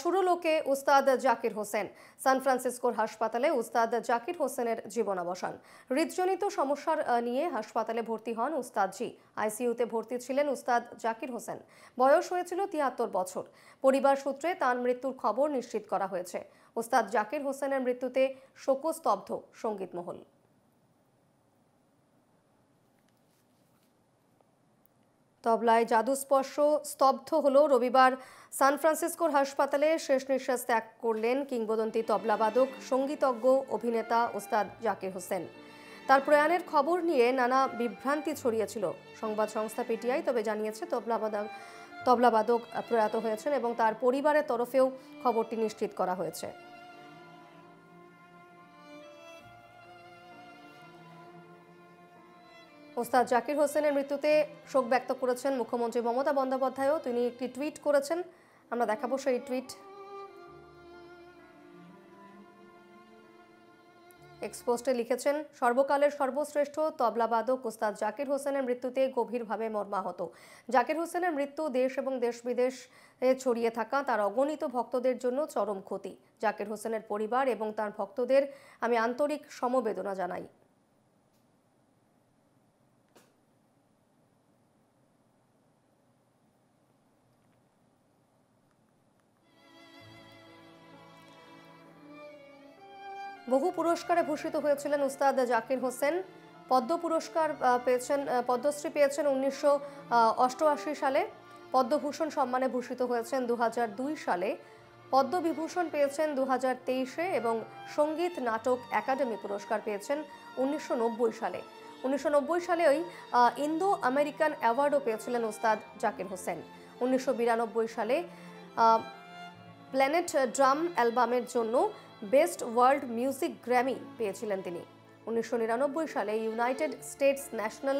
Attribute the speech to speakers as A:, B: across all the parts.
A: সুরলোকে উস্তাদ জাকির হোসেন। সান ফ্রান্সিসকোর হাসপাতালে উস্তাদ জাকির হোসেনের জীবনাবসান। হৃদজনিত সমস্যার নিয়ে হাসপাতালে ভর্তি হন উস্তাদজি। আইসিইউতে ভর্তি ছিলেন উস্তাদ জাকির হোসেন। বয়স হয়েছিল ৭৩ বছর। পরিবার সূত্রে তার মৃত্যুর খবর নিশ্চিত করা হয়েছে। উস্তাদ জাকির হোসেনের মৃত্যুতে শোকস্তব্ধ সঙ্গীত মহল। তবলায় জাদুস্পর্শ স্তব্ধ হলো। রবিবার সান ফ্রান্সিসকোর হাসপাতালে শেষ নিঃশ্বাস ত্যাগ করলেন কিংবদন্তি তবলাবাদক, সঙ্গীতজ্ঞ, অভিনেতা ওস্তাদ জাকির হোসেন। তার প্রয়াণের খবর নিয়ে নানা বিভ্রান্তি ছড়িয়েছিল সংবাদ সংস্থা পিটিআই। তবে জানিয়েছে তবলাবাদক প্রয়াত হয়েছেন এবং তার পরিবারের তরফেও খবরটি নিশ্চিত করা হয়েছে। ওস্তাদ জাকির হোসেনের মৃত্যুতে শোক ব্যক্ত করেছেন মুখ্যমন্ত্রী মমতা বন্দ্যোপাধ্যায়ও। তিনি একটি টুইট করেছেন, আমরা দেখাবো সেই টুইট। এক্সপোস্টে লিখেছেন, সর্বকালের সর্বশ্রেষ্ঠ তবলাবাদক ওস্তাদ জাকির হোসেনের মৃত্যুতে গভীরভাবে মর্মাহত। জাকির হোসেনের মৃত্যু দেশ এবং দেশ বিদেশে ছড়িয়ে থাকা তার অগণিত ভক্তদের জন্য চরম ক্ষতি। জাকির হোসেনের পরিবার এবং তার ভক্তদের আমি আন্তরিক সমবেদনা জানাই। বহু পুরস্কারে ভূষিত হয়েছিলেন উস্তাদ জাকির হোসেন। পদ্ম পুরস্কার পেয়েছেন, পদ্মশ্রী পেয়েছেন 1988 সালে। পদ্মভূষণ সম্মানে ভূষিত হয়েছেন 2002 সালে। পদ্মবিভূষণ পেয়েছেন 2023-এ এবং সঙ্গীত নাটক একাডেমি পুরস্কার পেয়েছেন 1990 সালে। 1990 সালে ওই ইন্দো আমেরিকান অ্যাওয়ার্ডও পেয়েছিলেন উস্তাদ জাকির হোসেন। 1992 সালে প্ল্যানেট ড্রাম অ্যালবামের জন্য বেস্ট ওয়ার্ল্ড মিউজিক গ্র্যামি পেয়েছিলেন তিনি। 1999 সালে United states national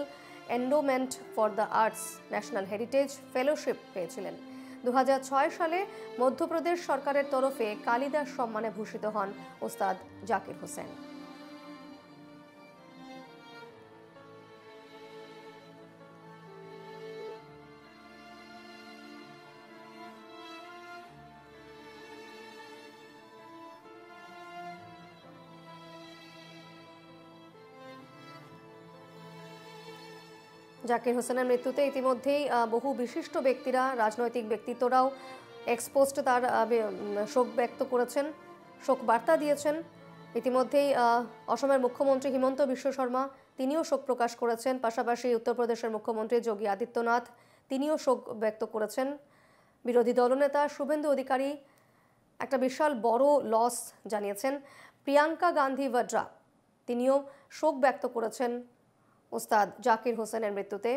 A: endowment for the arts national heritage fellowship পেয়েছিলেন। 2006 সালে মধ্যপ্রদেশ সরকারের তরফে কালিদাস সম্মানে ভূষিত হন ওস্তাদ জাকির হোসেন। জাকির হোসেনের মৃত্যুতে ইতিমধ্যেই বহু বিশিষ্ট ব্যক্তিরা, রাজনৈতিক ব্যক্তিত্বরাও এক্সপোস্ট তার শোক ব্যক্ত করেছেন, শোক বার্তা দিয়েছেন। ইতিমধ্যেই অসমের মুখ্যমন্ত্রী হিমন্ত বিশ্ব শর্মা তিনিও শোক প্রকাশ করেছেন। পাশাপাশি উত্তরপ্রদেশের মুখ্যমন্ত্রী যোগী আদিত্যনাথ তিনিও শোক ব্যক্ত করেছেন। বিরোধী দলনেতা শুভেন্দু অধিকারী একটা বিশাল বড় লস জানিয়েছেন। প্রিয়াঙ্কা গান্ধী ভাড্রা তিনিও শোক ব্যক্ত করেছেন ওস্তাদ জাকির হোসেনের মৃত্যুতে।